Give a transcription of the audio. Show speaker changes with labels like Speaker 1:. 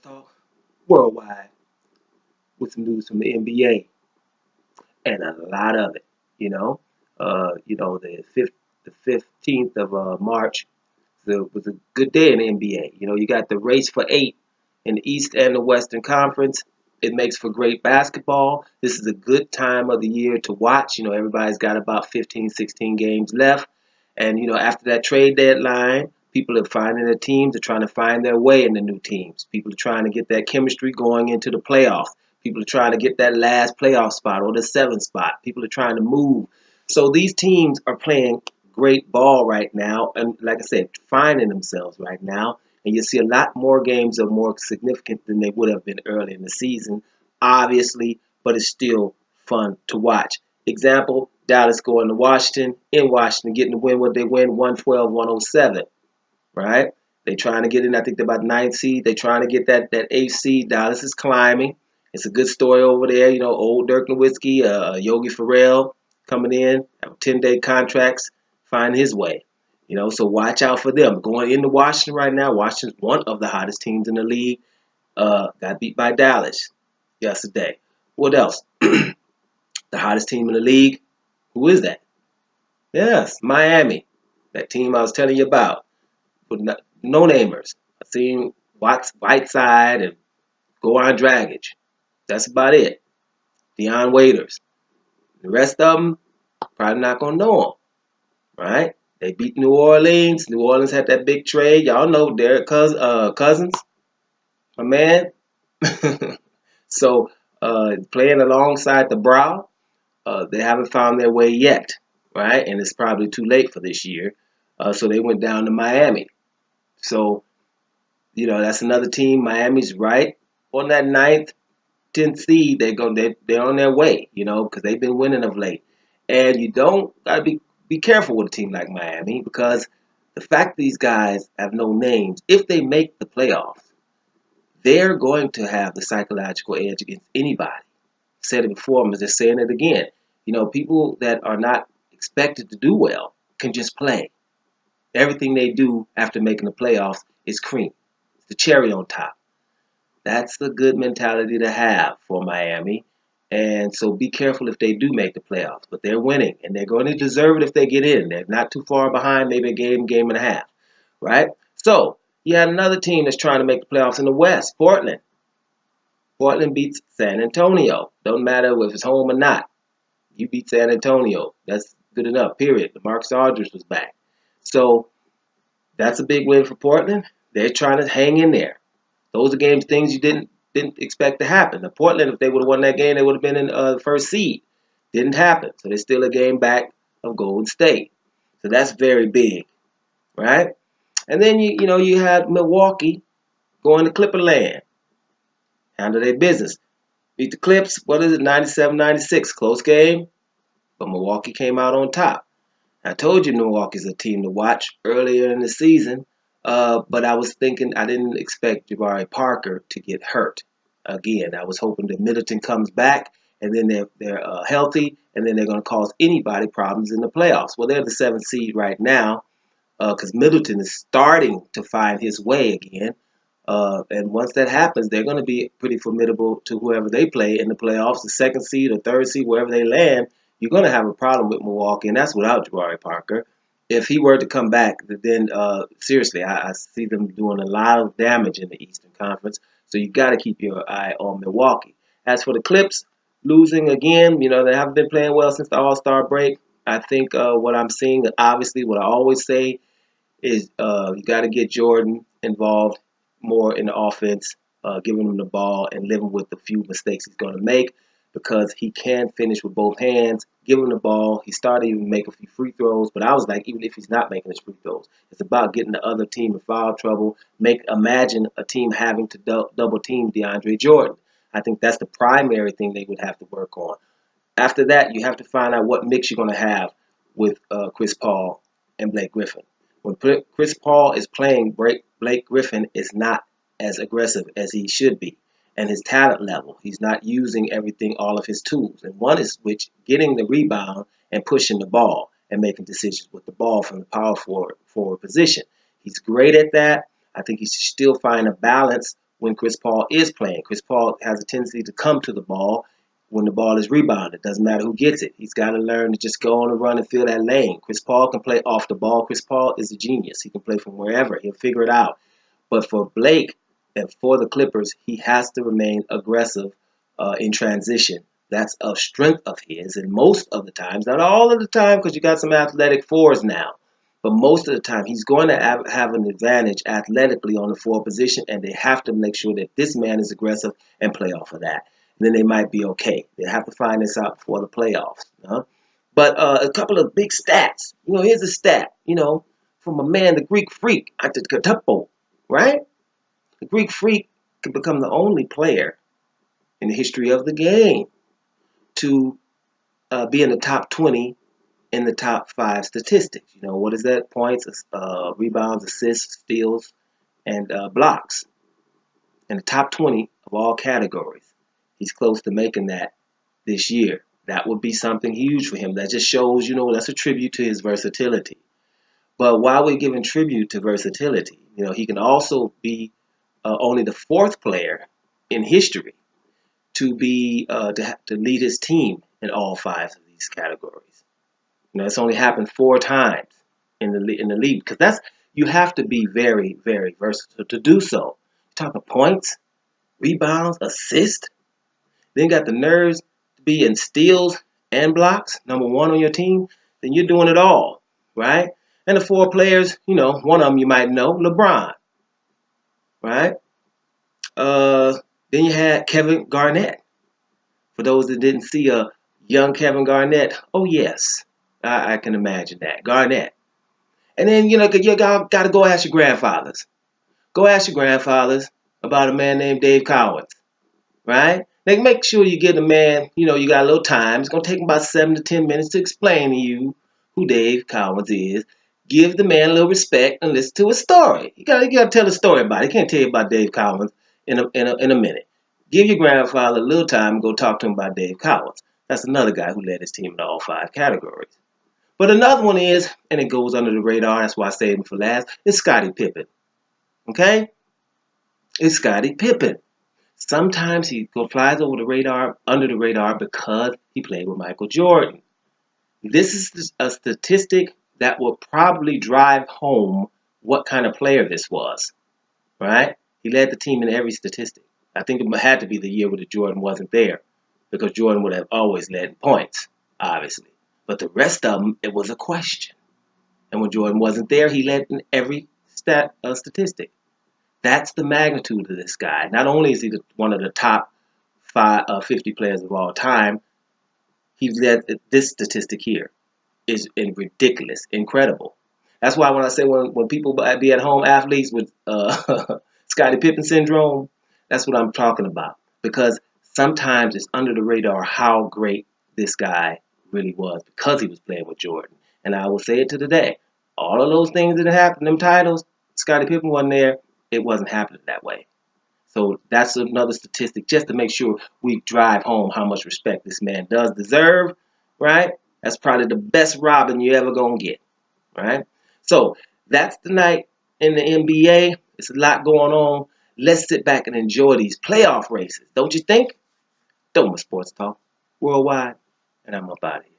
Speaker 1: Talk worldwide with some news from the NBA and a lot of it. You know, the 15th of March was a good day in the NBA. You know, you got the race for eight in the East and the Western Conference. It makes for great basketball. This is a good time of the year to watch. You know, everybody's got about 15, 16 games left. And, you know, after that trade deadline, people are finding their teams, are trying to find their way in the new teams. People are trying to get that chemistry going into the playoffs. People are trying to get that last playoff spot or the seventh spot. People are trying to move. So these teams are playing great ball right now. And like I said, finding themselves right now. And you see a lot more games that are more significant than they would have been early in the season, obviously, but it's still fun to watch. Example, Dallas going to Washington, in Washington, getting the win what they win, 112-107, right? They trying to get in, I think they're about ninth seed. They trying to get that eighth seed. Dallas is climbing. It's a good story over there. You know, old Dirk Nowitzki, Yogi Ferrell coming in, 10-day contracts, find his way. You know, so watch out for them. Going into Washington right now, Washington's one of the hottest teams in the league. Got beat by Dallas yesterday. What else? The hottest team in the league. Who is that? Yes, Miami. That team I was telling you about. With no namers. I've seen Whiteside and Goran Dragic. That's about it. Deion Waiters. The rest of them, probably not going to know them. Right? They beat New Orleans. New Orleans had that big trade. Y'all know Derek Cousins, my man. So playing alongside the Brow, they haven't found their way yet, right? And it's probably too late for this year. So they went down to Miami. So, you know, that's another team. Miami's right on that ninth, 10th seed. They're on their way, you know, because they've been winning of late. And you don't gotta be careful with a team like Miami because the fact these guys have no names, if they make the playoffs, they're going to have the psychological edge against anybody. Said it before, I'm just saying it again. You know, people that are not expected to do well can just play. Everything they do after making the playoffs is cream. It's the cherry on top. That's a good mentality to have for Miami. And so be careful if they do make the playoffs. But they're winning, and they're going to deserve it if they get in. They're not too far behind, maybe a game, game and a half, right? So you had another team that's trying to make the playoffs in the West, Portland. Portland beats San Antonio. Don't matter if it's home or not. You beat San Antonio. That's good enough, period. Marcus Aldridge was back. So that's a big win for Portland. They're trying to hang in there. Those are things you didn't expect to happen. The Portland, if they would have won that game, they would have been in the first seed. Didn't happen. So they're still a game back of Golden State. So that's very big, right? And then you had Milwaukee going to Clipperland, handle their business. Beat the Clips, what is it, 97-96, close game, but Milwaukee came out on top. I told you Milwaukee's a team to watch earlier in the season, but I was thinking I didn't expect Jabari Parker to get hurt again. I was hoping that Middleton comes back and then they're healthy and then they're going to cause anybody problems in the playoffs. Well, they're the seventh seed right now because Middleton is starting to find his way again. And once that happens, they're going to be pretty formidable to whoever they play in the playoffs, the second seed or third seed, wherever they land. You're going to have a problem with Milwaukee, and that's without Jabari Parker. If he were to come back, then seriously, I see them doing a lot of damage in the Eastern Conference. So you got to keep your eye on Milwaukee. As for the Clips, losing again, you know, they haven't been playing well since the All-Star break. I think what I'm seeing, obviously, what I always say is you got to get Jordan involved more in the offense, giving him the ball and living with the few mistakes he's going to make because he can finish with both hands. Give him the ball. He started to even make a few free throws, but I was like, even if he's not making his free throws, it's about getting the other team in foul trouble. Imagine a team having to double team DeAndre Jordan. I think that's the primary thing they would have to work on. After that, you have to find out what mix you're going to have with Chris Paul and Blake Griffin. When Chris Paul is playing, Blake Griffin is not as aggressive as he should be. And his talent level, he's not using all of his tools. And one is which getting the rebound and pushing the ball and making decisions with the ball from the power forward position. He's great at that. I think he should still find a balance when Chris Paul is playing. Chris Paul has a tendency to come to the ball when the ball is rebounded. Doesn't matter who gets it. He's got to learn to just go on and run and fill that lane. Chris Paul can play off the ball. Chris Paul is a genius. He can play from wherever. He'll figure it out. But for Blake and for the Clippers, he has to remain aggressive in transition. That's a strength of his. And most of the times, not all of the time, because you got some athletic fours now, but most of the time, he's going to have an advantage athletically on the four position, and they have to make sure that this man is aggressive and play off of that. And then they might be okay. They have to find this out before the playoffs. But a couple of big stats. Here's a stat, from a man, the Greek freak, Antetokounmpo, right? The Greek freak could become the only player in the history of the game to be in the top 20 in the top 5 statistics. What is that? Points, rebounds, assists, steals, and blocks. In the top 20 of all categories. He's close to making that this year. That would be something huge for him. That just shows, that's a tribute to his versatility. But while we're giving tribute to versatility, he can also be only the 4th player in history to be to lead his team in all 5 of these categories. It's only happened 4 times in the league, because you have to be very, very versatile to do so. You're talking points, rebounds, assists. Then got the nerves to be in steals and blocks, number 1 on your team. Then you're doing it all, right? And the 4 players, one of them you might know, LeBron, right? Then you had Kevin Garnett. For those that didn't see a young Kevin Garnett, oh yes, I can imagine that. Garnett. And then, you got to go ask your grandfathers. Go ask your grandfathers about a man named Dave Cowens, right? Make sure you get a man, you got a little time. It's going to take him about 7 to 10 minutes to explain to you who Dave Cowens is. Give the man a little respect and listen to his story. You got to tell a story about it. He can't tell you about Dave Cowens in a minute. Give your grandfather a little time and go talk to him about Dave Cowens. That's another guy who led his team in all 5 categories. But another one is, and it goes under the radar, that's why I saved him for last, it's Scottie Pippen. Okay? It's Scottie Pippen. Sometimes he flies over the radar, under the radar, because he played with Michael Jordan. This is a statistic that will probably drive home what kind of player this was, right? He led the team in every statistic. I think it had to be the year where Jordan wasn't there, because Jordan would have always led in points, obviously. But the rest of them, it was a question. And when Jordan wasn't there, he led in every statistic. That's the magnitude of this guy. Not only is he one of the top 50 players of all time, he led this statistic here is ridiculous, incredible. That's why when I say when people be at home athletes with Scottie Pippen syndrome, that's what I'm talking about. Because sometimes it's under the radar how great this guy really was, because he was playing with Jordan. And I will say it to the day. All of those things that happened, them titles, Scottie Pippen wasn't there, it wasn't happening that way. So that's another statistic just to make sure we drive home how much respect this man does deserve, right? That's probably the best Robin you ever gonna get, right? So that's the night in the NBA. It's a lot going on. Let's sit back and enjoy these playoff races, don't you think? Doma Sports Talk Worldwide, and I'm up out of here.